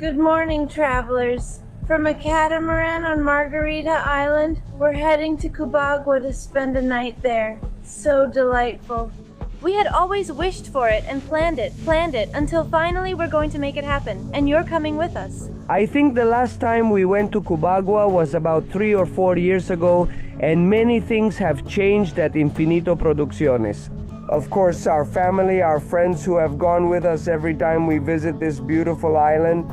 Good morning, travelers. From a catamaran on Margarita Island, we're heading to Cubagua to spend a night there. So delightful. We had always wished for it and planned it, until finally we're going to make it happen, and you're coming with us. I think the last time we went to Cubagua was about 3 or 4 years ago, and many things have changed at Infinito Producciones. Of course, our family, our friends who have gone with us every time we visit this beautiful island.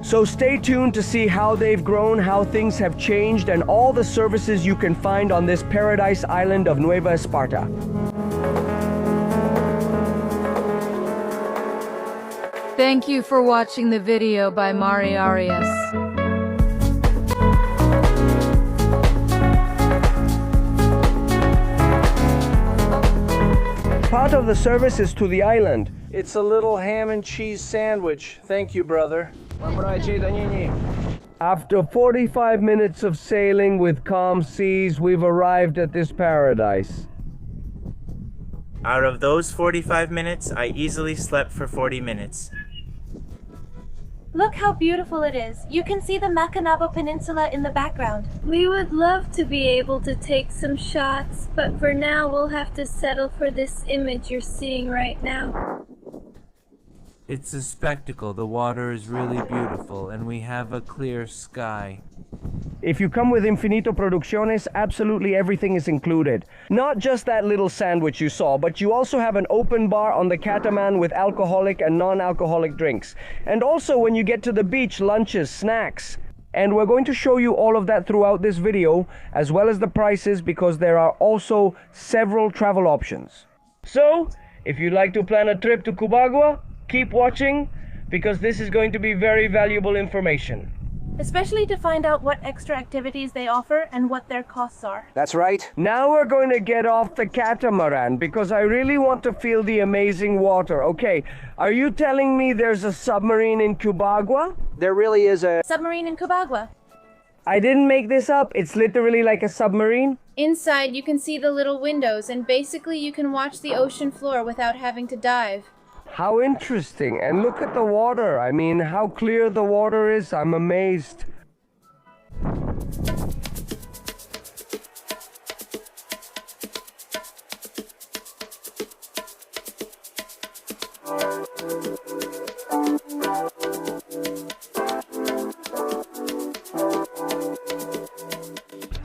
So stay tuned to see how they've grown, how things have changed, and all the services you can find on this paradise island of Nueva Esparta. Thank you for watching the video by Mari Arias. Part of the service is to the island. It's a little ham and cheese sandwich. Thank you, brother. After 45 minutes of sailing with calm seas, we've arrived at this paradise. Out of those 45 minutes, I easily slept for 40 minutes. Look how beautiful it is. You can see the Macanabo Peninsula in the background. We would love to be able to take some shots, but for now we'll have to settle for this image you're seeing right now. It's a spectacle. The water is really beautiful, and we have a clear sky. If you come with Infinito Producciones, absolutely everything is included. Not just that little sandwich you saw, but you also have an open bar on the catamaran with alcoholic and non-alcoholic drinks. And also when you get to the beach, lunches, snacks. And we're going to show you all of that throughout this video, as well as the prices, because there are also several travel options. So, if you'd like to plan a trip to Cubagua, keep watching, because this is going to be very valuable information. Especially to find out what extra activities they offer and what their costs are. That's right. Now we're going to get off the catamaran because I really want to feel the amazing water. Okay, are you telling me there's a submarine in Cubagua? There really is a... Submarine in Cubagua. I didn't make this up. It's literally like a submarine. Inside you can see the little windows, and basically you can watch the ocean floor without having to dive. How interesting. And look at the water. I mean, how clear the water is. I'm amazed.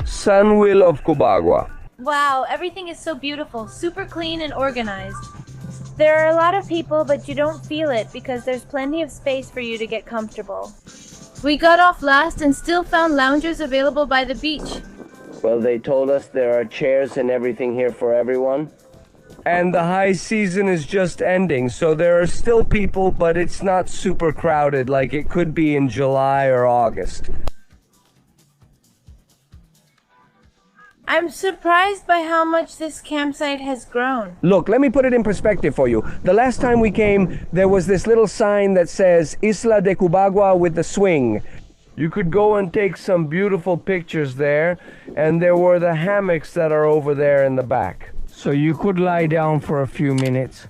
Sunwheel of Cubagua. Wow, everything is so beautiful, super clean and organized. There are a lot of people, but you don't feel it because there's plenty of space for you to get comfortable. We got off last and still found loungers available by the beach. Well, they told us there are chairs and everything here for everyone. And the high season is just ending, so there are still people, but it's not super crowded like it could be in July or August. I'm surprised by how much this campsite has grown. Look, let me put it in perspective for you. The last time we came, there was this little sign that says Isla de Cubagua with the swing. You could go and take some beautiful pictures there, and there were the hammocks that are over there in the back. So you could lie down for a few minutes.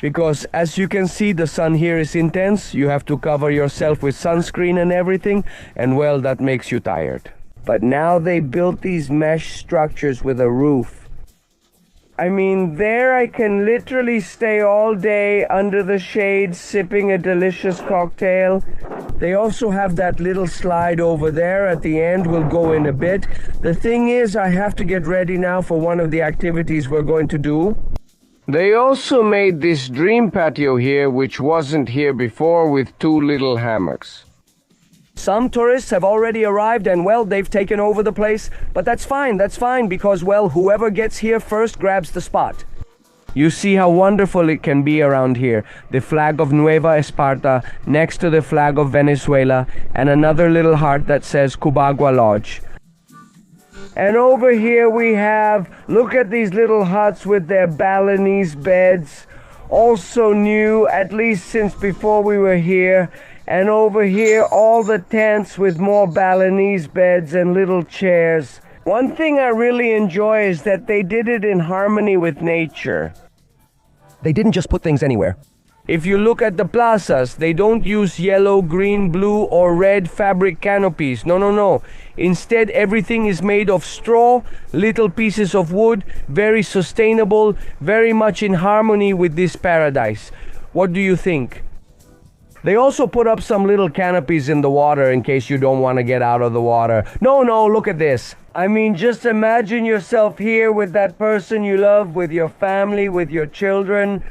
Because as you can see, the sun here is intense. You have to cover yourself with sunscreen and everything, and well, that makes you tired. But now they built these mesh structures with a roof. I mean, there I can literally stay all day under the shade sipping a delicious cocktail. They also have that little slide over there at the end. We'll go in a bit. The thing is, I have to get ready now for one of the activities we're going to do. They also made this dream patio here, which wasn't here before, with 2 little hammocks. Some tourists have already arrived and, well, they've taken over the place. But that's fine, because, well, whoever gets here first grabs the spot. You see how wonderful it can be around here. The flag of Nueva Esparta next to the flag of Venezuela, and another little heart that says Cubagua Lodge. And over here we have, look at these little huts with their Balinese beds. Also new, at least since before we were here. And over here, all the tents with more Balinese beds and little chairs. One thing I really enjoy is that they did it in harmony with nature. They didn't just put things anywhere. If you look at the plazas, they don't use yellow, green, blue, or red fabric canopies. No, no, no. Instead, everything is made of straw, little pieces of wood, very sustainable, very much in harmony with this paradise. What do you think? They also put up some little canopies in the water in case you don't want to get out of the water. No, no, look at this. I mean, just imagine yourself here with that person you love, with your family, with your children,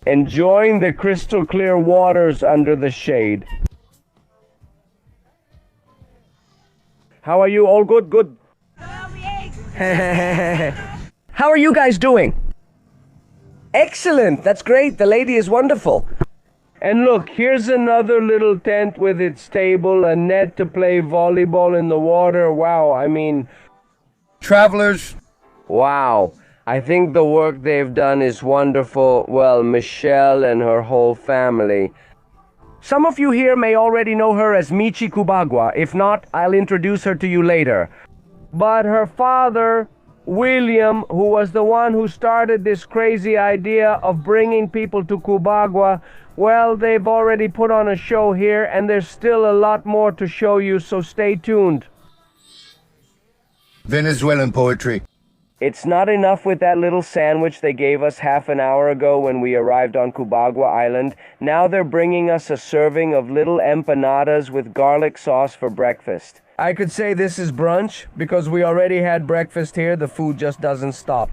enjoying the crystal clear waters under the shade. How are you? All good? Good. How are you guys doing? Excellent. That's great. The lady is wonderful. And look, here's another little tent with its table, a net to play volleyball in the water. Wow, I mean... Travelers. Wow. I think the work they've done is wonderful. Well, Michelle and her whole family. Some of you here may already know her as Michi Cubagua. If not, I'll introduce her to you later. But her father, William, who was the one who started this crazy idea of bringing people to Cubagua, well, they've already put on a show here, and there's still a lot more to show you, so stay tuned. Venezuelan poetry. It's not enough with that little sandwich they gave us half an hour ago when we arrived on Cubagua Island. Now they're bringing us a serving of little empanadas with garlic sauce for breakfast. I could say this is brunch, because we already had breakfast here. The food just doesn't stop.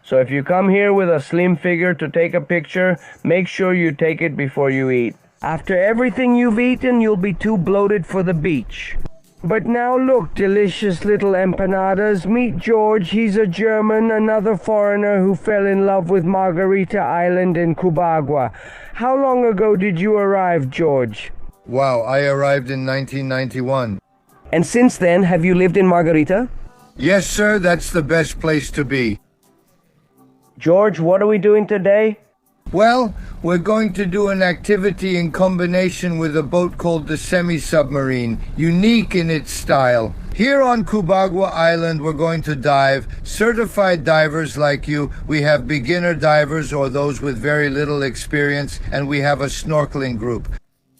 So if you come here with a slim figure to take a picture, make sure you take it before you eat. After everything you've eaten, you'll be too bloated for the beach. But now look, delicious little empanadas. Meet George. He's a German, another foreigner who fell in love with Margarita Island in Cubagua. How long ago did you arrive, George? Wow, I arrived in 1991. And since then, have you lived in Margarita? Yes, sir, that's the best place to be. George, what are we doing today? Well, we're going to do an activity in combination with a boat called the semi-submarine, unique in its style. Here on Cubagua Island, we're going to dive. Certified divers like you, we have beginner divers or those with very little experience, and we have a snorkeling group.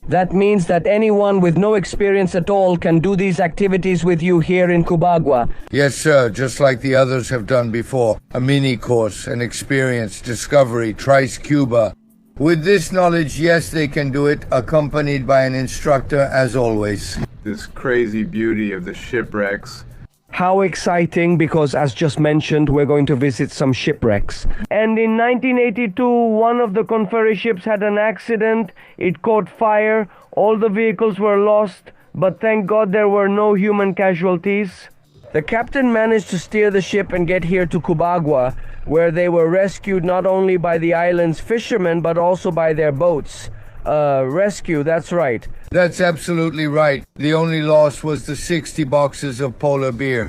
That means that anyone with no experience at all can do these activities with you here in Cubagua. Yes, sir, just like the others have done before. A mini course, an experience, discovery, Trice Cuba. With this knowledge, yes, they can do it, accompanied by an instructor as always. This crazy beauty of the shipwrecks. How exciting, because as just mentioned, we're going to visit some shipwrecks. And in 1982, one of the Conferi ships had an accident. It caught fire. All the vehicles were lost, but thank God there were no human casualties. The captain managed to steer the ship and get here to Cubagua, where they were rescued not only by the island's fishermen, but also by their boats. Rescue, that's right. That's absolutely right. The only loss was the 60 boxes of polar beer.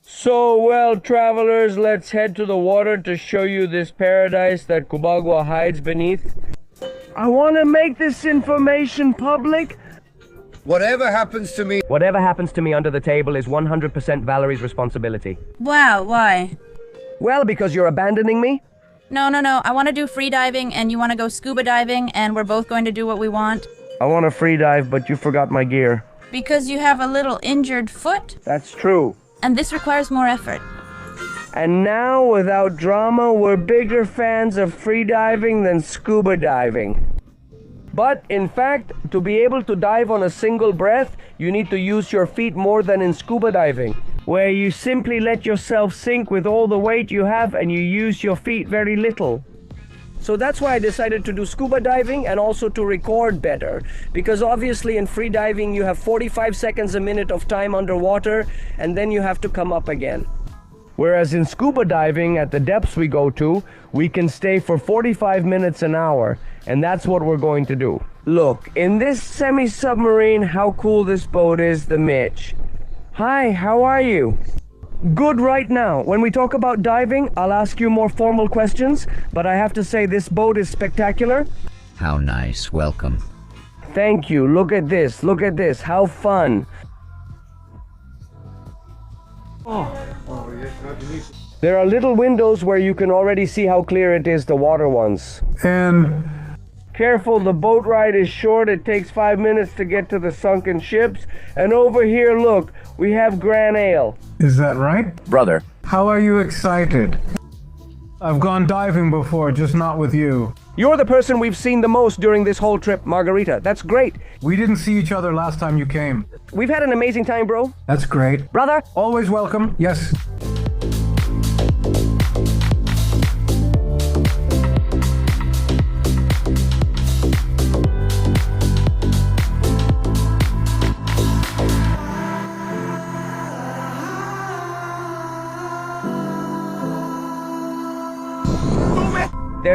So, well, travelers, let's head to the water to show you this paradise that Cubagua hides beneath. I want to make this information public. Whatever happens to me... Whatever happens to me under the table is 100% Valerie's responsibility. Wow, why? Well, because you're abandoning me. No. I want to do free diving and you want to go scuba diving and we're both going to do what we want. I want to free dive, but you forgot my gear. Because you have a little injured foot? That's true. And this requires more effort. And now, without drama, we're bigger fans of free diving than scuba diving. But, in fact, to be able to dive on a single breath, you need to use your feet more than in scuba diving, where you simply let yourself sink with all the weight you have and you use your feet very little. So that's why I decided to do scuba diving and also to record better. Because obviously in free diving you have 45 seconds a minute of time underwater and then you have to come up again. Whereas in scuba diving, at the depths we go to, we can stay for 45 minutes an hour, and that's what we're going to do. Look, in this semi-submarine, how cool this boat is, the Mitch. Hi, how are you? Good right now. When we talk about diving, I'll ask you more formal questions, but I have to say this boat is spectacular. How nice, welcome. Thank you, look at this, how fun. There are little windows where you can already see how clear it is, the water ones. And Careful, the boat ride is short. It takes 5 minutes to get to the sunken ships. And over here, look, we have Gran Ale. is that right? Brother, How are you excited? I've gone diving before, just not with you. You're the person we've seen the most during this whole trip, Margarita. That's great. We didn't see each other last time you came. We've had an amazing time, bro. That's great. Brother, Always welcome. Yes.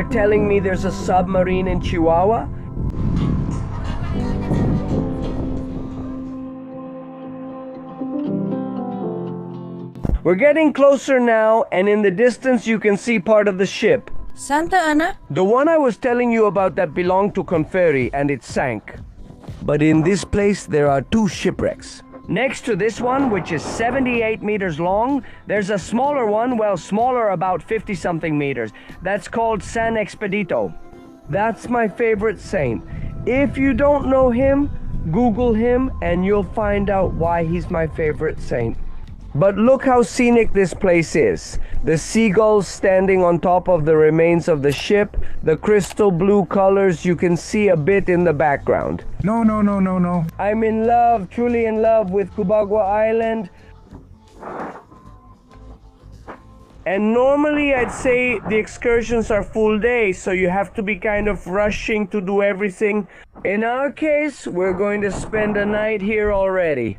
they're telling me there's a submarine in Chihuahua. We're getting closer now, and in the distance you can see part of the ship. Santa Ana? The one I was telling you about that belonged to Conferi, and it sank. But in this place there are two shipwrecks. Next to this one, which is 78 meters long, there's a smaller one, well, smaller, about 50-something meters. That's called San Expedito. That's my favorite saint. If you don't know him, Google him and you'll find out why he's my favorite saint. But look how scenic this place is. The seagulls standing on top of the remains of the ship, the crystal blue colors you can see a bit in the background. No. I'm in love, truly in love with Cubagua Island. And normally I'd say the excursions are full day, so you have to be kind of rushing to do everything. In our case, we're going to spend a night here already.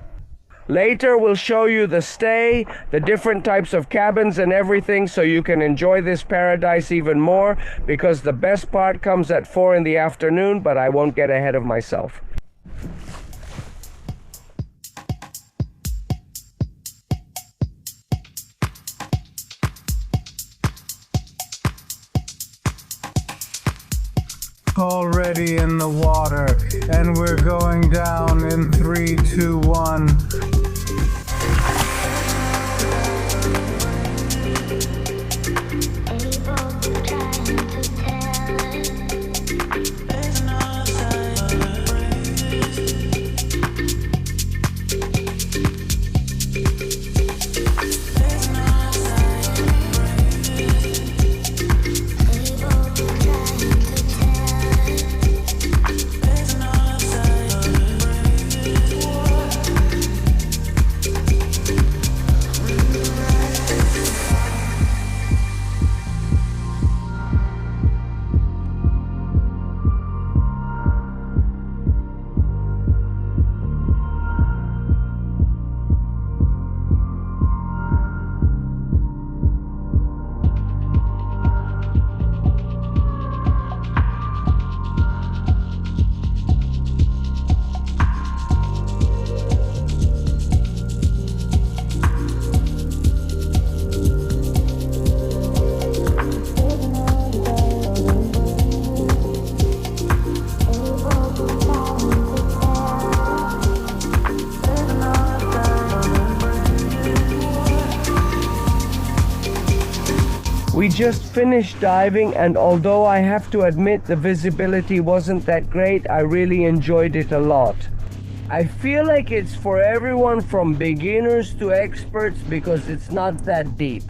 Later we'll show you the stay, the different types of cabins and everything, so you can enjoy this paradise even more, because the best part comes at 4 in the afternoon, but I won't get ahead of myself. Already in the water, and we're going down in 3, 2, 1. We just finished diving, and although I have to admit the visibility wasn't that great, I really enjoyed it a lot. I feel like it's for everyone from beginners to experts because it's not that deep.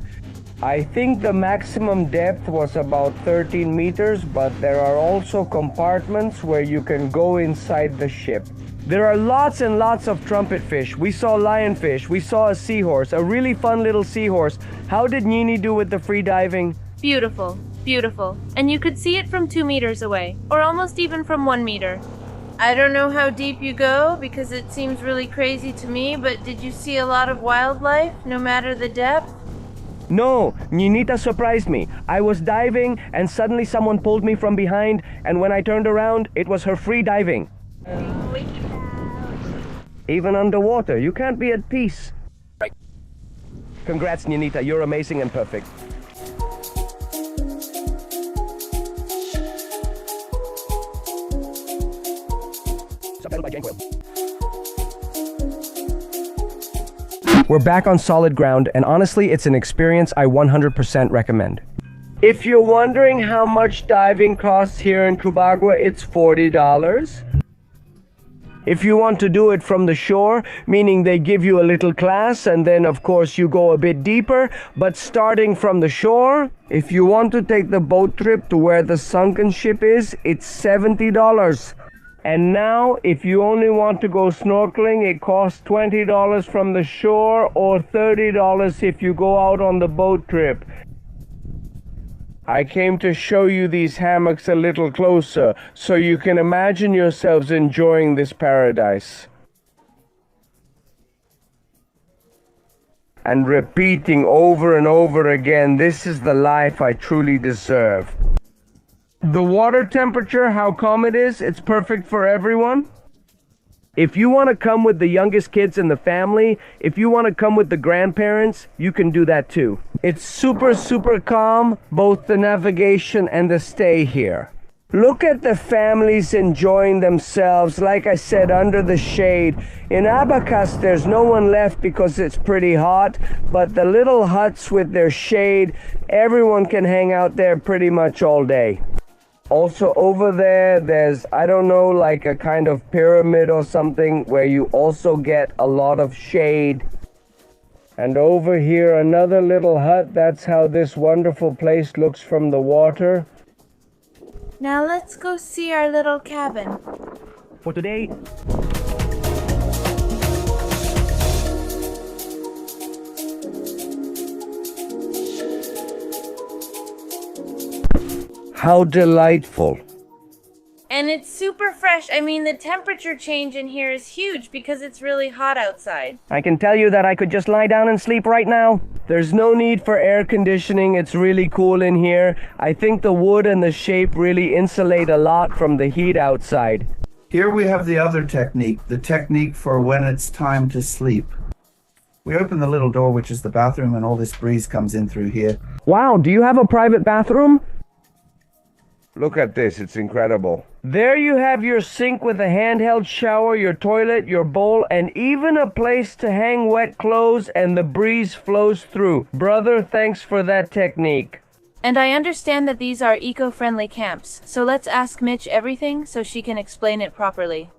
I think the maximum depth was about 13 meters, but there are also compartments where you can go inside the ship. There are lots and lots of trumpetfish. We saw lionfish. We saw a seahorse, a really fun little seahorse. How did Nini do with the free diving? Beautiful, beautiful. And you could see it from 2 meters away, or almost even from 1 meter. I don't know how deep you go because it seems really crazy to me, but did you see a lot of wildlife, no matter the depth? No, Ninita surprised me. I was diving and suddenly someone pulled me from behind, and when I turned around, it was her free diving. Even underwater, you can't be at peace. Right. Congrats, Ninita. You're amazing and perfect. Subtitled by Jane Quill. We're back on solid ground, and honestly, it's an experience I 100% recommend. If you're wondering how much diving costs here in Cubagua, it's $40. If you want to do it from the shore, meaning they give you a little class and then of course you go a bit deeper, but starting from the shore, if you want to take the boat trip to where the sunken ship is, it's $70. And now, if you only want to go snorkeling, it costs $20 from the shore or $30 if you go out on the boat trip. I came to show you these hammocks a little closer, so you can imagine yourselves enjoying this paradise. And repeating over and over again, this is the life I truly deserve. The water temperature, how calm it is, it's perfect for everyone. If you want to come with the youngest kids in the family, if you want to come with the grandparents, you can do that too. It's super calm, both the navigation and the stay here. Look at the families enjoying themselves, like I said, under the shade. In Abacas, there's no one left because it's pretty hot, but the little huts with their shade, everyone can hang out there pretty much all day. Also over there, there's, I don't know, like a kind of pyramid or something where you also get a lot of shade. And over here, another little hut. That's how this wonderful place looks from the water. Now let's go see our little cabin. For today, how delightful. And it's super fresh. I mean, the temperature change in here is huge because it's really hot outside. I can tell you that I could just lie down and sleep right now. There's no need for air conditioning. It's really cool in here. I think the wood and the shape really insulate a lot from the heat outside. Here we have the other technique, the technique for when it's time to sleep. We open the little door, which is the bathroom, and all this breeze comes in through here. Wow, do you have a private bathroom? Look at this, it's incredible. There you have your sink with a handheld shower, your toilet, your bowl, and even a place to hang wet clothes, and the breeze flows through. Brother, thanks for that technique. And I understand that these are eco-friendly camps, so let's ask Mitch everything so she can explain it properly.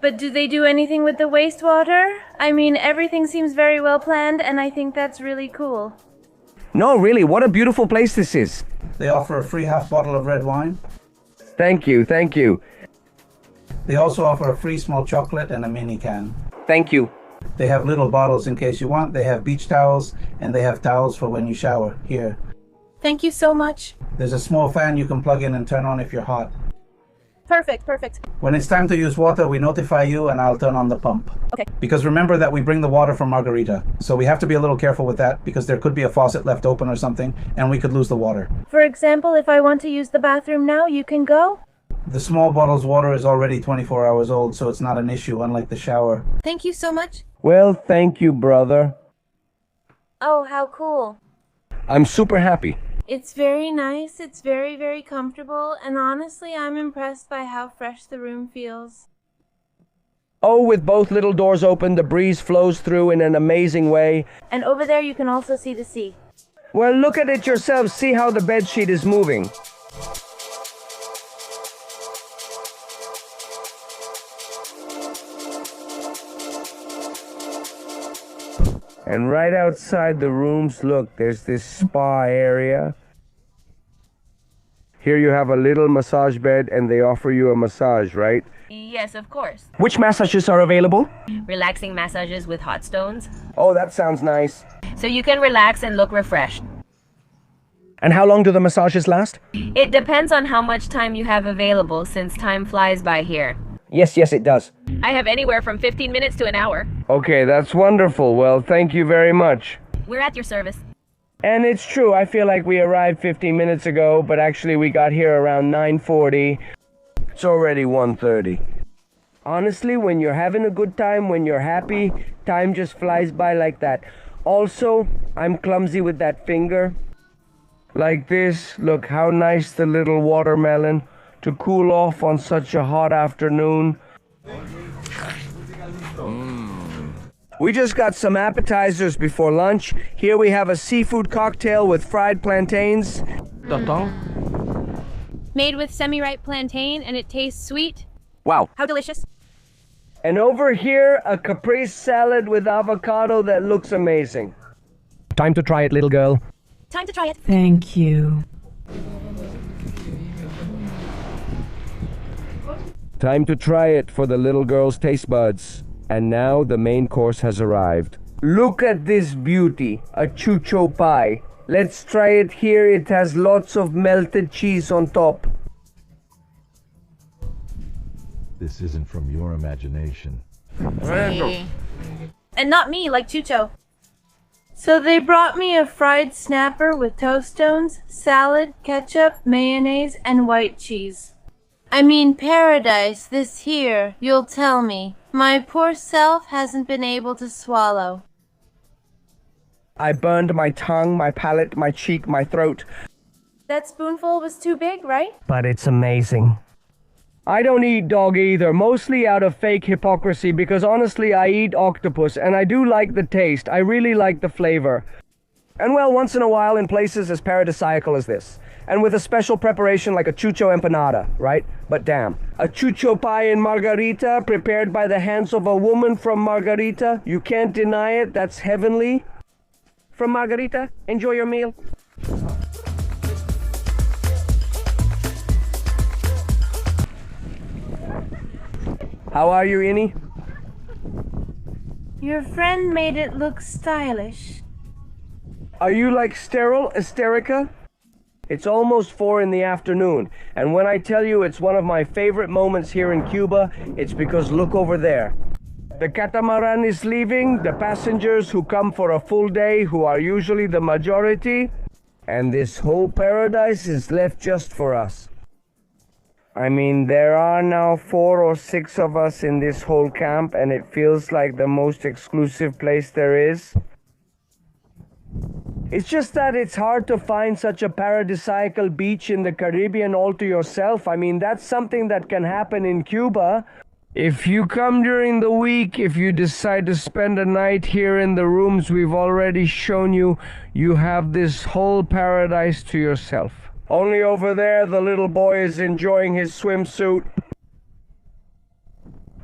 But do they do anything with the wastewater? I mean, everything seems very well planned, and I think that's really cool. No, really, what a beautiful place this is. They offer a free half bottle of red wine. Thank you, thank you. They also offer a free small chocolate and a mini can. Thank you. They have little bottles in case you want. They have beach towels, and they have towels for when you shower. Here. Thank you so much. There's a small fan you can plug in and turn on if you're hot. Perfect. When it's time to use water, we notify you and I'll turn on the pump. Okay. Because remember that we bring the water from Margarita, so we have to be a little careful with that because there could be a faucet left open or something and we could lose the water. For example, if I want to use the bathroom now, you can go? The small bottle's water is already 24 hours old, so it's not an issue, unlike the shower. Thank you so much. Well, thank you, brother. Oh, how cool. I'm super happy. It's very nice, it's very comfortable, and honestly, I'm impressed by how fresh the room feels. Oh, with both little doors open, the breeze flows through in an amazing way. And over there you can also see the sea. Well, look at it yourself. See how the bedsheet is moving. And right outside the rooms, look, there's this spa area. Here you have a little massage bed and they offer you a massage, right? Yes, of course. Which massages are available? Relaxing massages with hot stones. Oh, that sounds nice. So you can relax and look refreshed. And how long do the massages last? It depends on how much time you have available, since time flies by here. Yes, it does. I have anywhere from 15 minutes to an hour. Okay, that's wonderful. Well, thank you very much. We're at your service. And it's true, I feel like we arrived 15 minutes ago, but actually we got here around 9:40. It's already 1:30. Honestly, when you're having a good time, when you're happy, time just flies by like that. Also, I'm clumsy with that finger. Like this. Look how nice the little watermelon to cool off on such a hot afternoon. We just got some appetizers before lunch. Here we have a seafood cocktail with fried plantains. Made with semi-ripe plantain, and it tastes sweet. Wow. How delicious. And over here, a caprese salad with avocado that looks amazing. Time to try it, little girl. Time to try it. Thank you. Time to try it for the little girl's taste buds. And now the main course has arrived. Look at this beauty, a chucho pie. Let's try it here. It has lots of melted cheese on top. This isn't from your imagination. And not me, like Chucho. So they brought me a fried snapper with tostones, salad, ketchup, mayonnaise, and white cheese. I mean paradise, this here, you'll tell me. My poor self hasn't been able to swallow. I burned my tongue, my palate, my cheek, my throat. That spoonful was too big, right? But it's amazing. I don't eat dog either, mostly out of fake hypocrisy, because honestly I eat octopus and I do like the taste. I really like the flavor. And well, once in a while in places as paradisiacal as this. And with a special preparation like a chucho empanada, right? But damn, a chucho pie in margarita prepared by the hands of a woman from Margarita. You can't deny it, that's heavenly. From Margarita, enjoy your meal. How are you, Innie? Your friend made it look stylish. Are you like sterile, Hysterica? It's almost 4 in the afternoon, and when I tell you it's one of my favorite moments here in Cuba, it's because look over there. The catamaran is leaving, the passengers who come for a full day, who are usually the majority, and this whole paradise is left just for us. I mean, there are now 4 or 6 of us in this whole camp, and it feels like the most exclusive place there is. It's just that it's hard to find such a paradisiacal beach in the Caribbean all to yourself. I mean, that's something that can happen in Cuba. If you come during the week, if you decide to spend a night here in the rooms we've already shown you, you have this whole paradise to yourself. Only over there, the little boy is enjoying his swimsuit.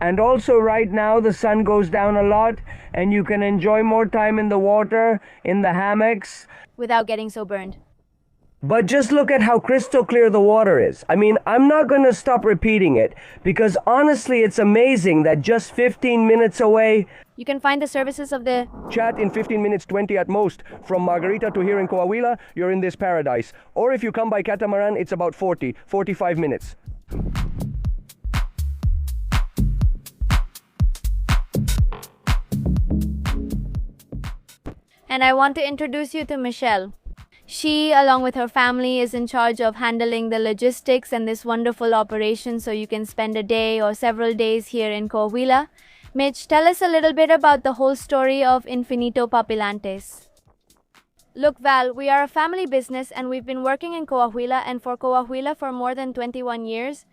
And also right now, the sun goes down a lot, and you can enjoy more time in the water, in the hammocks. Without getting so burned. But just look at how crystal clear the water is. I mean, I'm not going to stop repeating it, because honestly, it's amazing that just 15 minutes away... You can find the services of the... Chat in 15 minutes 20 at most. From Margarita to here in Coahuila, you're in this paradise. Or if you come by catamaran, it's about 45 minutes. And I want to introduce you to Michelle. She, along with her family, is in charge of handling the logistics and this wonderful operation so you can spend a day or several days here in Coahuila. Mitch, tell us a little bit about the whole story of Infinito Papilantes. Look, Val, we are a family business and we've been working in Coahuila and for Coahuila for more than 21 years.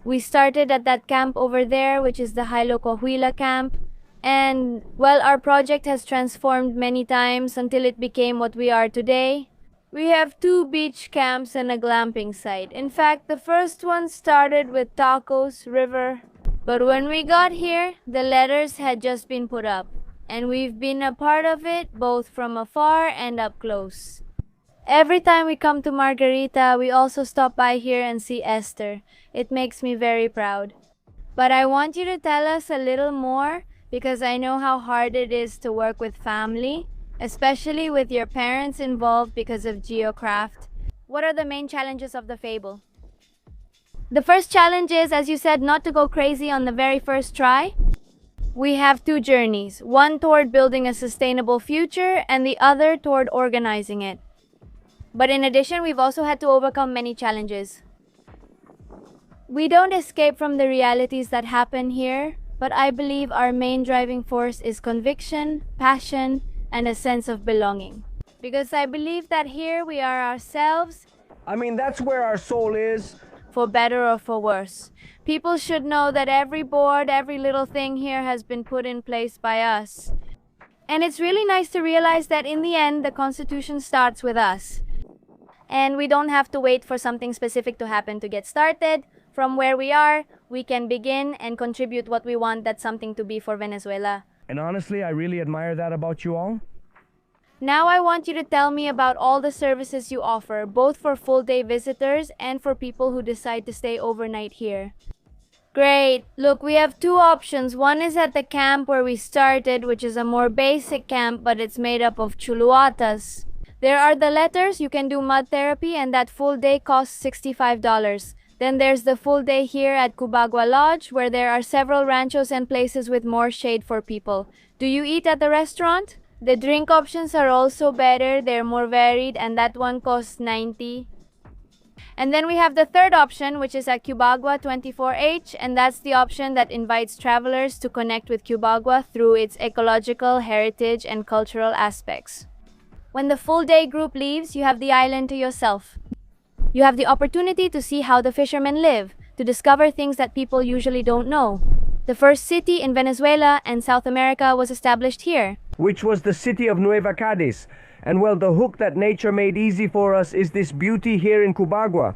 We started at that camp over there, which is the Hilo Coahuila camp. And, well, our project has transformed many times until it became what we are today. We have 2 beach camps and a glamping site. In fact, the first one started with tacos, river. But when we got here, the letters had just been put up. And we've been a part of it both from afar and up close. Every time we come to Margarita, we also stop by here and see Esther. It makes me very proud. But I want you to tell us a little more, because I know how hard it is to work with family, especially with your parents involved because of geocraft. What are the main challenges of the fable? The first challenge is, as you said, not to go crazy on the very first try. We have 2 journeys, one toward building a sustainable future and the other toward organizing it. But in addition, we've also had to overcome many challenges. We don't escape from the realities that happen here, but I believe our main driving force is conviction, passion, and a sense of belonging. Because I believe that here we are ourselves. I mean, that's where our soul is. for better or for worse. People should know that every board, every little thing here has been put in place by us. And it's really nice to realize that in the end, the Constitution starts with us. And we don't have to wait for something specific to happen to get started. From where we are, we can begin and contribute what we want that something to be for Venezuela. And honestly, I really admire that about you all. Now I want you to tell me about all the services you offer, both for full-day visitors and for people who decide to stay overnight here. Great. Look, we have two options. One is at the camp where we started, which is a more basic camp, but it's made up of chuluatas. There are the letters, you can do mud therapy, and that full day costs $65. Then there's the full day here at Cubagua Lodge, where there are several ranchos and places with more shade for people. Do you eat at the restaurant? The drink options are also better, they're more varied, and that one costs $90. And then we have the third option, which is at Cubagua 24H, and that's the option that invites travelers to connect with Cubagua through its ecological, heritage, and cultural aspects. When the full day group leaves, you have the island to yourself. You have the opportunity to see how the fishermen live, to discover things that people usually don't know. The first city in Venezuela and South America was established here, which was the city of Nueva Cadiz. And well, the hook that nature made easy for us is this beauty here in Cubagua.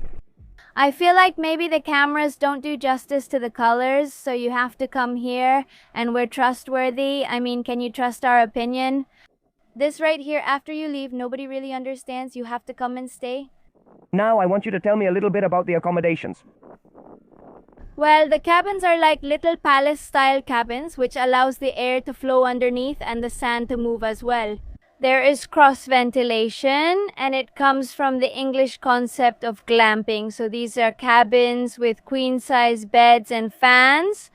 I feel like maybe the cameras don't do justice to the colors, so you have to come here, and we're trustworthy. I mean, can you trust our opinion? This right here, after you leave, nobody really understands. You have to come and stay. Now I want you to tell me a little bit about the accommodations. Well, the cabins are like little palace-style cabins, which allows the air to flow underneath and the sand to move as well. There is cross-ventilation, and it comes from the English concept of glamping. So these are cabins with queen-size beds and fans.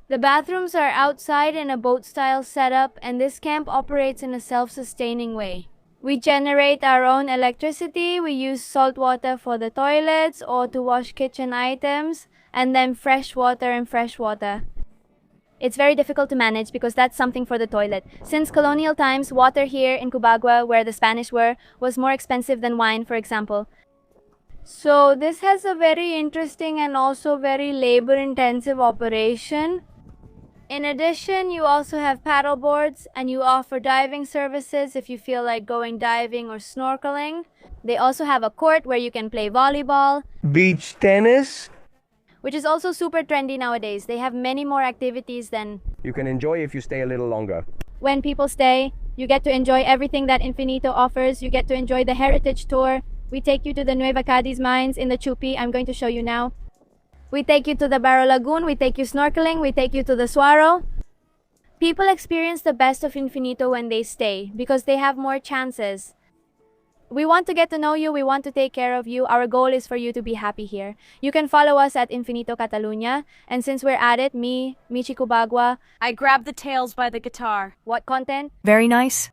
The bathrooms are outside in a boat-style setup, and this camp operates in a self-sustaining way. We generate our own electricity, we use salt water for the toilets or to wash kitchen items, and then fresh water and fresh water. It's very difficult to manage because that's something for the toilet. Since colonial times, water here in Cubagua, where the Spanish were, was more expensive than wine, for example. So this has a very interesting and also very labor-intensive operation. In addition, you also have paddle boards, and you offer diving services if you feel like going diving or snorkeling. They also have a court where you can play volleyball. Beach tennis? Which is also super trendy nowadays. They have many more activities than you can enjoy if you stay a little longer. When people stay, you get to enjoy everything that Infinito offers. You get to enjoy the heritage tour. We take you to the Nueva Cadiz mines in the Chupi. I'm going to show you now. We take you to the Barro Lagoon, we take you snorkeling, we take you to the Suaro. People experience the best of Infinito when they stay, because they have more chances. We want to get to know you, we want to take care of you. Our goal is for you to be happy here. You can follow us at Infinito Catalunya, and since we're at it, me, Michi Cubagua, I grabbed the tails by the guitar. What content? Very nice.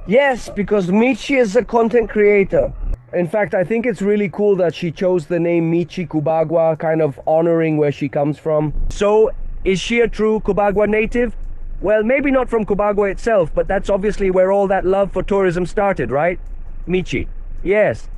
Yes, because Michi is a content creator. In fact, I think it's really cool that she chose the name Michi Cubagua, kind of honoring where she comes from. So, is she a true Cubagua native? Well, maybe not from Cubagua itself, but that's obviously where all that love for tourism started, right? Michi. Yes.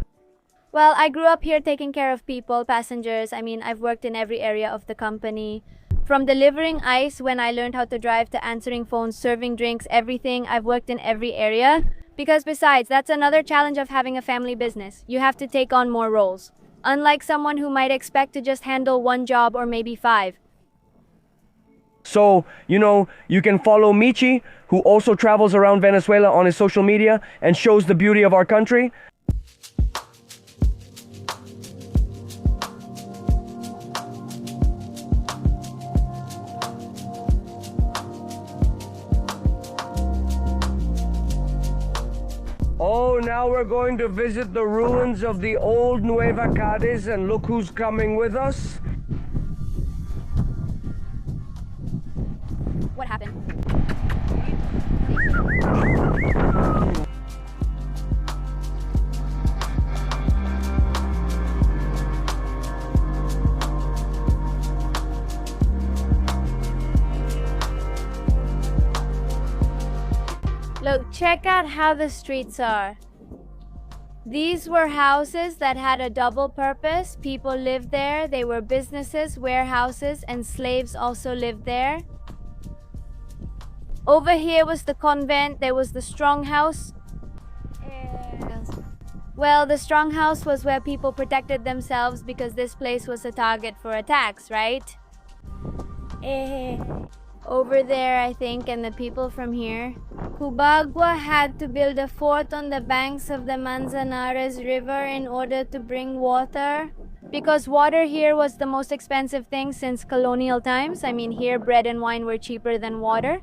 Well, I grew up here taking care of people, passengers. I mean, I've worked in every area of the company. From delivering ice when I learned how to drive to answering phones, serving drinks, everything. I've worked in every area. Because besides, that's another challenge of having a family business. You have to take on more roles. Unlike someone who might expect to just handle one job or maybe 5. So, you can follow Michi, who also travels around Venezuela on his social media and shows the beauty of our country. Oh, now we're going to visit the ruins of the old Nueva Cadiz, and look who's coming with us. What happened? Look, check out how the streets are. These were houses that had a double purpose. People lived there. They were businesses, warehouses, and slaves also lived there. Over here was the convent. There was the stronghouse. Well, the stronghouse was where people protected themselves because this place was a target for attacks, right? Over there, I think, and the people from here. Cubagua had to build a fort on the banks of the Manzanares River in order to bring water. Because water here was the most expensive thing since colonial times. I mean, here bread and wine were cheaper than water.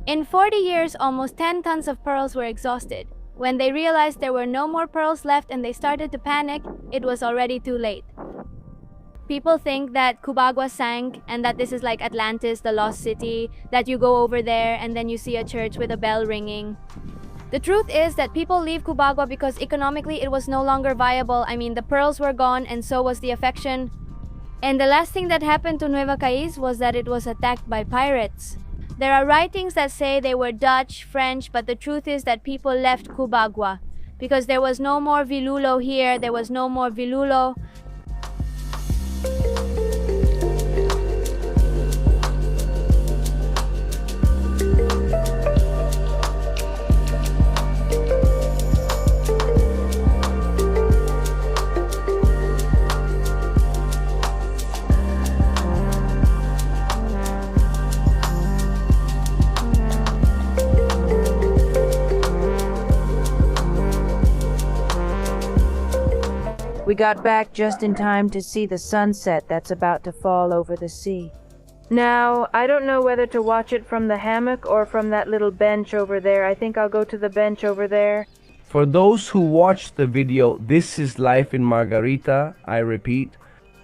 In 40 years, almost 10 tons of pearls were exhausted. When they realized there were no more pearls left and they started to panic, it was already too late. People think that Cubagua sank and that this is like Atlantis, the lost city, that you go over there and then you see a church with a bell ringing. The truth is that people leave Cubagua because economically it was no longer viable. I mean, the pearls were gone and so was the affection. And the last thing that happened to Nueva Caiz was that it was attacked by pirates. There are writings that say they were Dutch, French, but the truth is that people left Cubagua because there was no more Vilulo here, there was no more Vilulo. We got back just in time to see the sunset that's about to fall over the sea. Now, I don't know whether to watch it from the hammock or from that little bench over there. I think I'll go to the bench over there. For those who watched the video, this is life in Margarita, I repeat.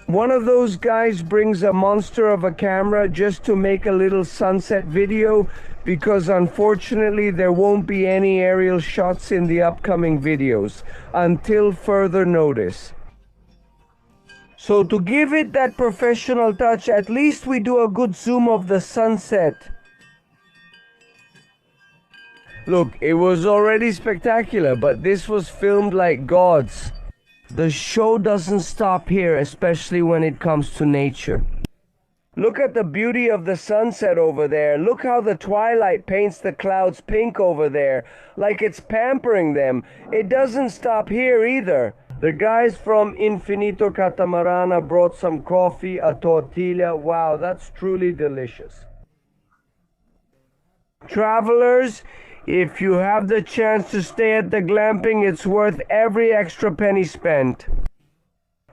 One of those guys brings a monster of a camera just to make a little sunset video because unfortunately there won't be any aerial shots in the upcoming videos until further notice. So to give it that professional touch, at least we do a good zoom of the sunset. Look, it was already spectacular, but this was filmed like gods. The show doesn't stop here, especially when it comes to nature. Look at the beauty of the sunset over there. Look how the twilight paints the clouds pink over there, like it's pampering them. It doesn't stop here either. The guys from Infinito Catamarana brought some coffee, a tortilla. Wow, that's truly delicious. Travelers, if you have the chance to stay at the glamping, it's worth every extra penny spent.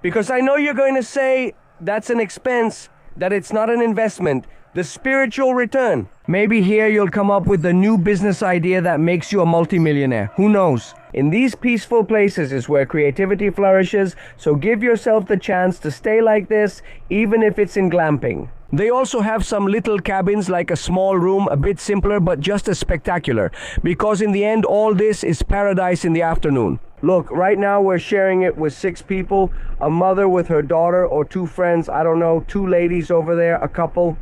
Because I know you're going to say that's an expense, that it's not an investment. The spiritual return. Maybe here you'll come up with a new business idea that makes you a multimillionaire. Who knows? In these peaceful places is where creativity flourishes, so give yourself the chance to stay like this, even if it's in glamping. They also have some little cabins, like a small room, a bit simpler but just as spectacular, because in the end all this is paradise in the afternoon. Look, right now we're sharing it with 6 people, a mother with her daughter or 2 friends, I don't know, 2 ladies over there, a couple.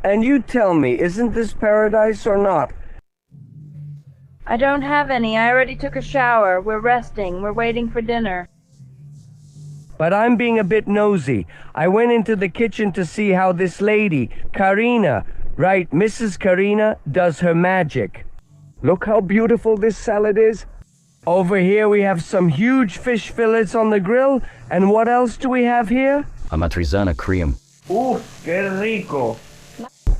And you tell me, isn't this paradise or not? I don't have any. I already took a shower. We're resting. We're waiting for dinner. But I'm being a bit nosy. I went into the kitchen to see how this lady, Karina, right, Mrs. Karina, does her magic. Look how beautiful this salad is. Over here we have some huge fish fillets on the grill. And what else do we have here? Amatrizana cream. Ooh, qué rico.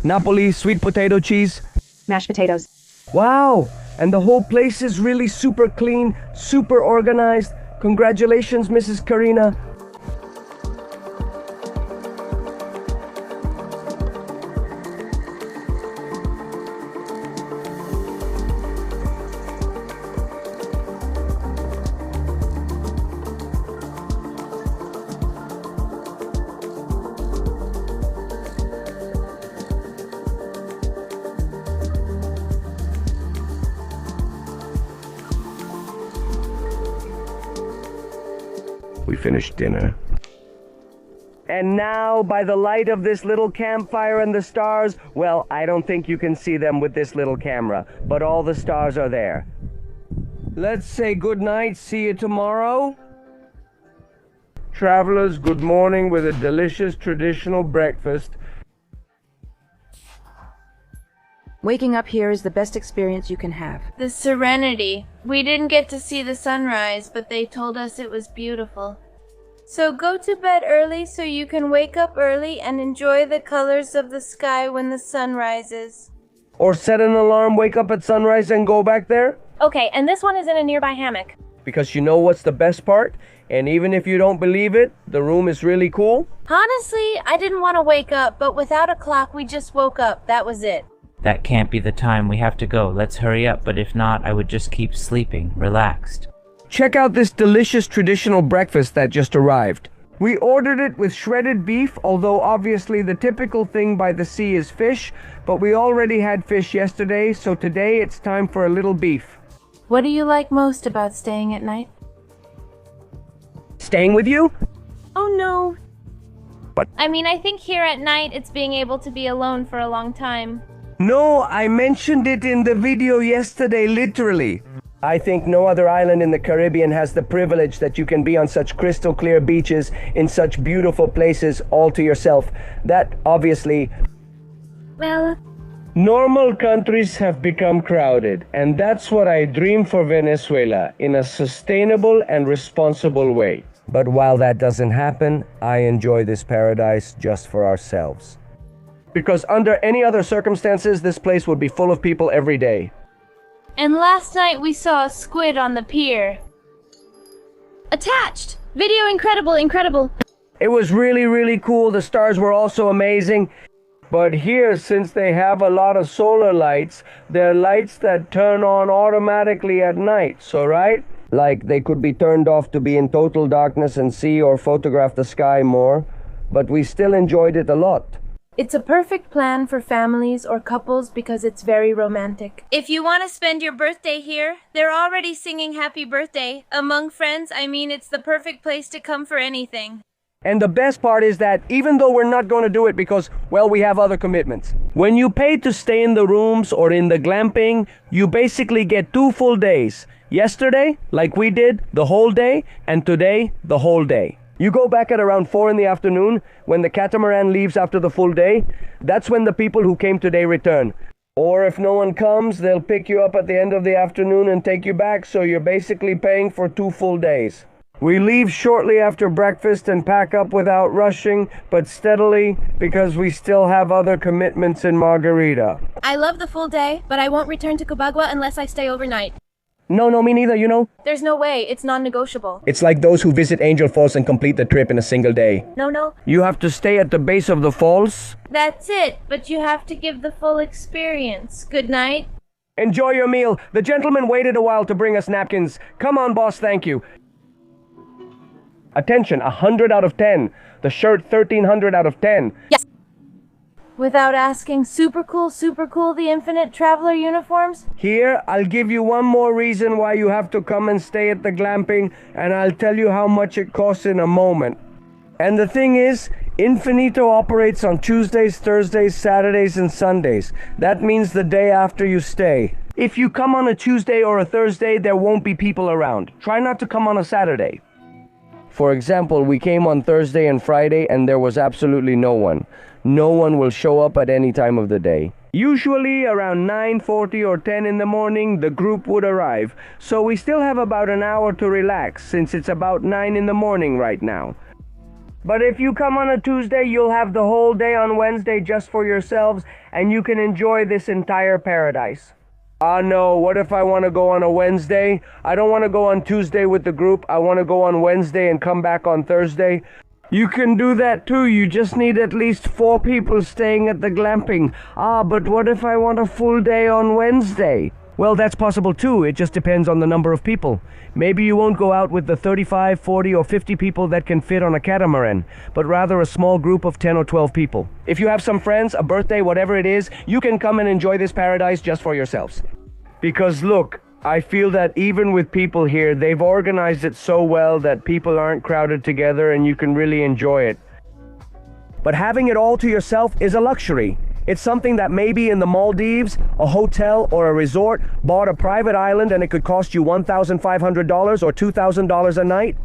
Napoli, sweet potato cheese. Mashed potatoes. Wow, and the whole place is really super clean, super organized. Congratulations, Mrs. Karina. We finished dinner. And now, by the light of this little campfire and the stars, well, I don't think you can see them with this little camera, but all the stars are there. Let's say good night, see you tomorrow. Travelers, good morning with a delicious traditional breakfast. Waking up here is the best experience you can have. The serenity. We didn't get to see the sunrise, but they told us it was beautiful. So go to bed early so you can wake up early and enjoy the colors of the sky when the sun rises. Or set an alarm, wake up at sunrise and go back there. Okay, and this one is in a nearby hammock. Because you know what's the best part? And even if you don't believe it, the room is really cool. Honestly, I didn't want to wake up, but without a clock, we just woke up. That was it. That can't be the time. We have to go. Let's hurry up, but if not, I would just keep sleeping, relaxed. Check out this delicious traditional breakfast that just arrived. We ordered it with shredded beef, although obviously the typical thing by the sea is fish, but we already had fish yesterday, so today it's time for a little beef. What do you like most about staying at night? Staying with you? Oh no. What? I mean, I think here at night it's being able to be alone for a long time. No, I mentioned it in the video yesterday, literally. I think no other island in the Caribbean has the privilege that you can be on such crystal clear beaches in such beautiful places all to yourself. That, obviously... Well... Normal countries have become crowded, and that's what I dream for Venezuela, in a sustainable and responsible way. But while that doesn't happen, I enjoy this paradise just for ourselves. Because under any other circumstances, this place would be full of people every day. And last night we saw a squid on the pier. Attached! Video incredible, incredible. It was really, really cool. The stars were also amazing. But here, since they have a lot of solar lights, they're lights that turn on automatically at night, so right? Like they could be turned off to be in total darkness and see or photograph the sky more. But we still enjoyed it a lot. It's a perfect plan for families or couples because it's very romantic. If you want to spend your birthday here, they're already singing happy birthday. Among friends, I mean, it's the perfect place to come for anything. And the best part is that even though we're not going to do it because, well, we have other commitments. When you pay to stay in the rooms or in the glamping, you basically get 2 full days. Yesterday, like we did, the whole day, and today, the whole day. You go back at around 4 in the afternoon, when the catamaran leaves after the full day. That's when the people who came today return. Or if no one comes, they'll pick you up at the end of the afternoon and take you back, so you're basically paying for 2 full days. We leave shortly after breakfast and pack up without rushing, but steadily, because we still have other commitments in Margarita. I love the full day, but I won't return to Cubagua unless I stay overnight. No, me neither, you know. There's no way. It's non-negotiable. It's like those who visit Angel Falls and complete the trip in a single day. No. You have to stay at the base of the falls. That's it, but you have to give the full experience. Good night. Enjoy your meal. The gentleman waited a while to bring us napkins. Come on, boss, thank you. Attention, 100 out of 10. The shirt, 1300 out of 10. Yes. Without asking, super cool, the Infinite Traveler uniforms? Here, I'll give you one more reason why you have to come and stay at the glamping, and I'll tell you how much it costs in a moment. And the thing is, Infinito operates on Tuesdays, Thursdays, Saturdays, and Sundays. That means the day after you stay. If you come on a Tuesday or a Thursday, there won't be people around. Try not to come on a Saturday. For example, we came on Thursday and Friday and there was absolutely no one. No one will show up at any time of the day. Usually around 9:40 or 10 in the morning, the group would arrive. So we still have about an hour to relax since it's about 9 in the morning right now. But if you come on a Tuesday, you'll have the whole day on Wednesday just for yourselves and you can enjoy this entire paradise. No, what if I want to go on a Wednesday? I don't want to go on Tuesday with the group. I want to go on Wednesday and come back on Thursday. You can do that too. You just need at least 4 people staying at the glamping. But what if I want a full day on Wednesday? Well, that's possible too. It just depends on the number of people. Maybe you won't go out with the 35, 40, or 50 people that can fit on a catamaran, but rather a small group of 10 or 12 people. If you have some friends, a birthday, whatever it is, you can come and enjoy this paradise just for yourselves. Because look, I feel that even with people here, they've organized it so well that people aren't crowded together and you can really enjoy it. But having it all to yourself is a luxury. It's something that maybe in the Maldives, a hotel or a resort bought a private island and it could cost you $1,500 or $2,000 a night.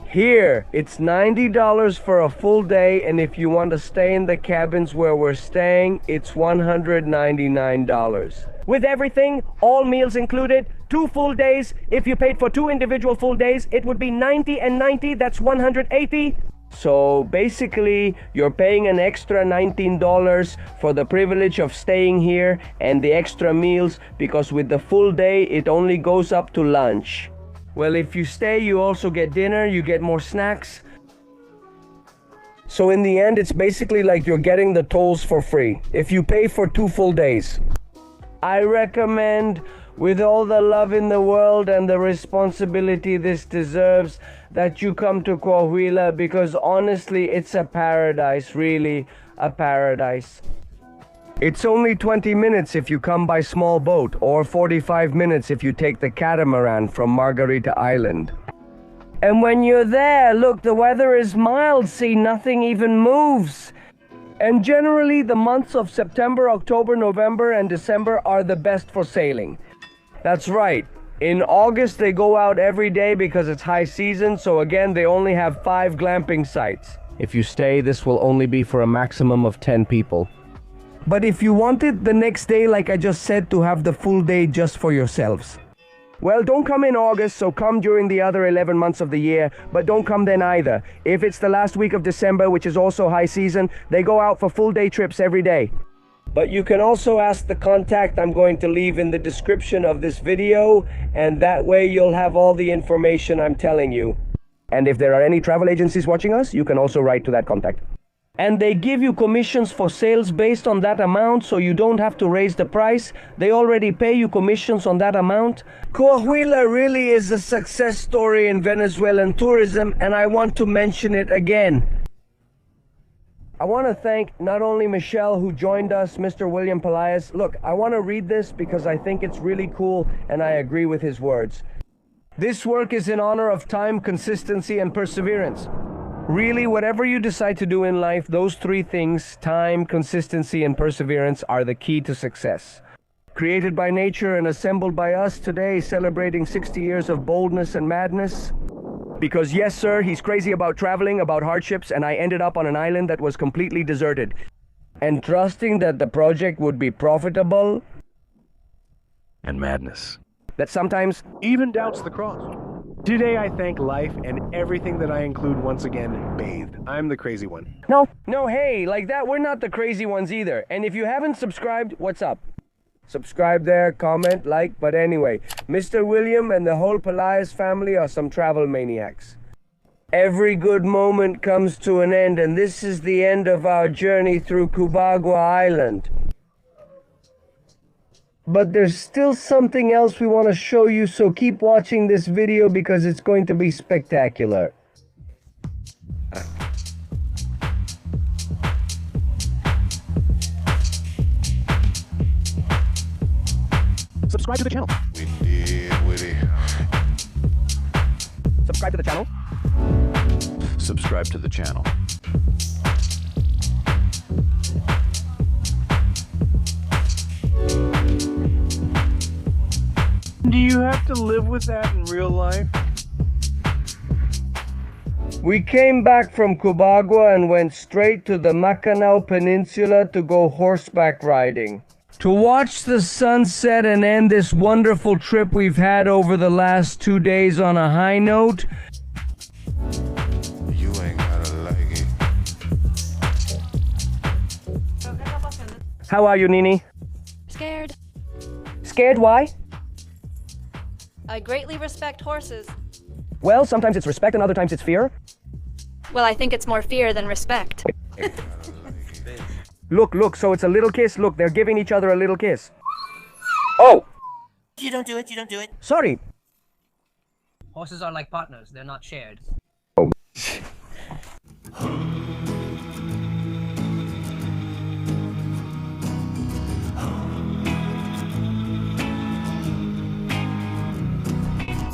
Here, it's $90 for a full day, and if you want to stay in the cabins where we're staying, it's $199. With everything, all meals included, 2 full days. If you paid for 2 individual full days, it would be 90 and 90, that's 180. So basically, you're paying an extra $19 for the privilege of staying here and the extra meals, because with the full day, it only goes up to lunch. Well, if you stay, you also get dinner, you get more snacks. So in the end, it's basically like you're getting the tolls for free if you pay for 2 full days. I recommend, with all the love in the world and the responsibility this deserves, that you come to Coahuila, because honestly, it's a paradise, really a paradise. It's only 20 minutes if you come by small boat, or 45 minutes if you take the catamaran from Margarita Island. And when you're there, look, the weather is mild, see, nothing even moves. And generally, the months of September, October, November, and December are the best for sailing. That's right. In August, they go out every day because it's high season, so again, they only have 5 glamping sites. If you stay, this will only be for a maximum of 10 people. But if you wanted the next day, like I just said, to have the full day just for yourselves, well, don't come in August, so come during the other 11 months of the year, but don't come then either. If it's the last week of December, which is also high season, they go out for full day trips every day. But you can also ask the contact I'm going to leave in the description of this video, and that way you'll have all the information I'm telling you. And if there are any travel agencies watching us, you can also write to that contact. And they give you commissions for sales based on that amount, so you don't have to raise the price. They already pay you commissions on that amount. Coahuila really is a success story in Venezuelan tourism, and I want to mention it again. I want to thank not only Michelle, who joined us, Mr. William Pelias. Look, I want to read this because I think it's really cool, and I agree with his words. This work is in honor of time, consistency, and perseverance. Really, whatever you decide to do in life, those 3 things, time, consistency, and perseverance, are the key to success. Created by nature and assembled by us today, celebrating 60 years of boldness and madness. Because yes, sir, he's crazy about traveling, about hardships, and I ended up on an island that was completely deserted. And trusting that the project would be profitable. And madness. That sometimes even doubts the cross. Today I thank life and everything that I include once again bathed. I'm the crazy one. No, hey, like that, we're not the crazy ones either. And if you haven't subscribed, what's up? Subscribe there, comment, like, but anyway, Mr. William and the whole Pelias family are some travel maniacs. Every good moment comes to an end, and this is the end of our journey through Cubagua Island. But there's still something else we want to show you, so keep watching this video because it's going to be spectacular. Subscribe to the channel. Subscribe to the channel. Subscribe to the channel. Do you have to live with that in real life? We came back from Cubagua and went straight to the Macanao Peninsula to go horseback riding. To watch the sunset and end this wonderful trip we've had over the last 2 days on a high note. You ain't gotta like it. How are you, Nini? Scared. Scared? Why? I greatly respect horses. Well, sometimes it's respect and other times it's fear. Well, I think it's more fear than respect. Look, so it's a little kiss. Look, they're giving each other a little kiss. Oh! You don't do it. Sorry. Horses are like partners, they're not shared. Oh.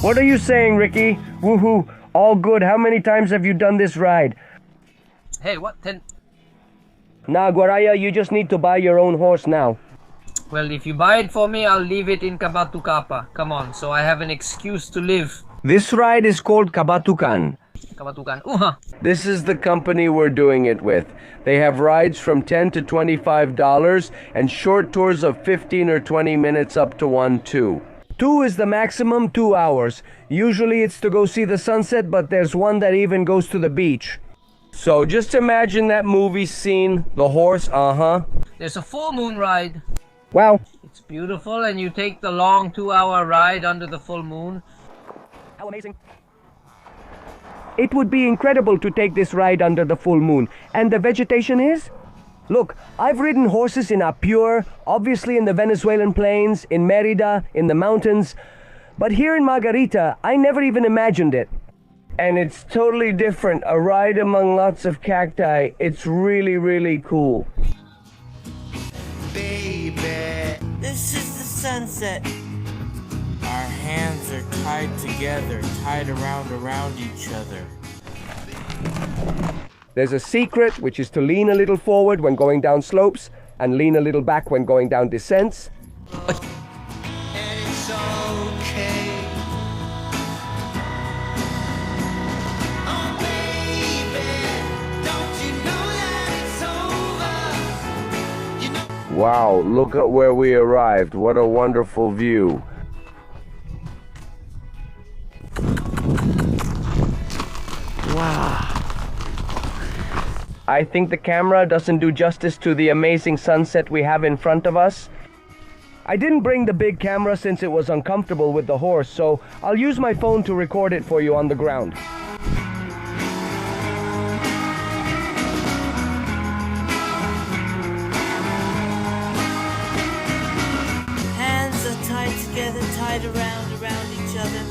What are you saying, Ricky? Woohoo, all good. How many times have you done this ride? Hey, what? 10? Nah, Guaraya, you just need to buy your own horse now. Well, if you buy it for me, I'll leave it in Kabatucapa. Come on, so I have an excuse to live. This ride is called Kabatukan. Kabatukan. This is the company we're doing it with. They have rides from $10 to $25 and short tours of 15 or 20 minutes up to 2. 2 is the maximum, 2 hours. Usually it's to go see the sunset, but there's one that even goes to the beach. So just imagine that movie scene, the horse, There's a full moon ride. Wow. It's beautiful, and you take the long 2-hour ride under the full moon. How amazing. It would be incredible to take this ride under the full moon. And the vegetation is? Look, I've ridden horses in Apure, obviously in the Venezuelan plains, in Merida, in the mountains. But here in Margarita, I never even imagined it. And it's totally different. A ride among lots of cacti. It's really, really cool. Baby, this is the sunset. Our hands are tied together, tied around each other. There's a secret, which is to lean a little forward when going down slopes and lean a little back when going down descents. And it's okay. Oh baby, don't you know that it's over? You know. Wow, look at where we arrived. What a wonderful view. Wow. I think the camera doesn't do justice to the amazing sunset we have in front of us. I didn't bring the big camera since it was uncomfortable with the horse, so I'll use my phone to record it for you on the ground. Hands are tied together, tied around each other.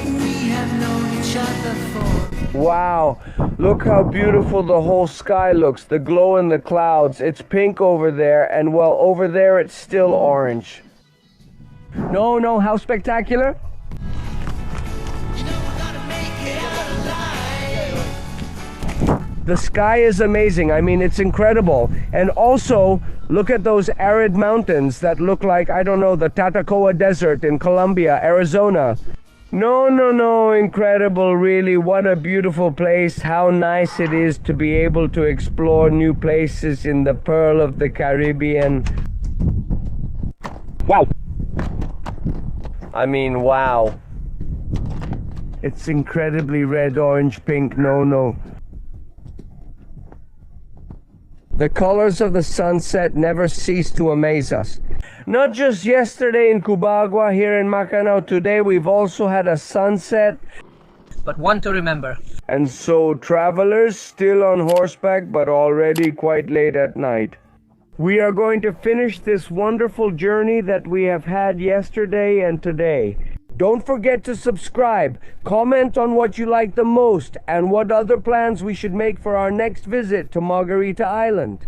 We have known each other for. Wow, look how beautiful the whole sky looks, the glow in the clouds. It's pink over there, and well, over there it's still orange. No, how spectacular? The sky is amazing. I mean, it's incredible. And also, look at those arid mountains that look like, I don't know, the Tatacoa Desert in Colombia, Arizona. No, incredible, really. What a beautiful place. How nice it is to be able to explore new places in the Pearl of the Caribbean. Wow. I mean, wow. It's incredibly red, orange, pink, no. The colors of the sunset never cease to amaze us. Not just yesterday in Cubagua, here in Macanao, today we've also had a sunset. But one to remember. And so, travelers still on horseback, but already quite late at night. We are going to finish this wonderful journey that we have had yesterday and today. Don't forget to subscribe, comment on what you like the most, and what other plans we should make for our next visit to Margarita Island.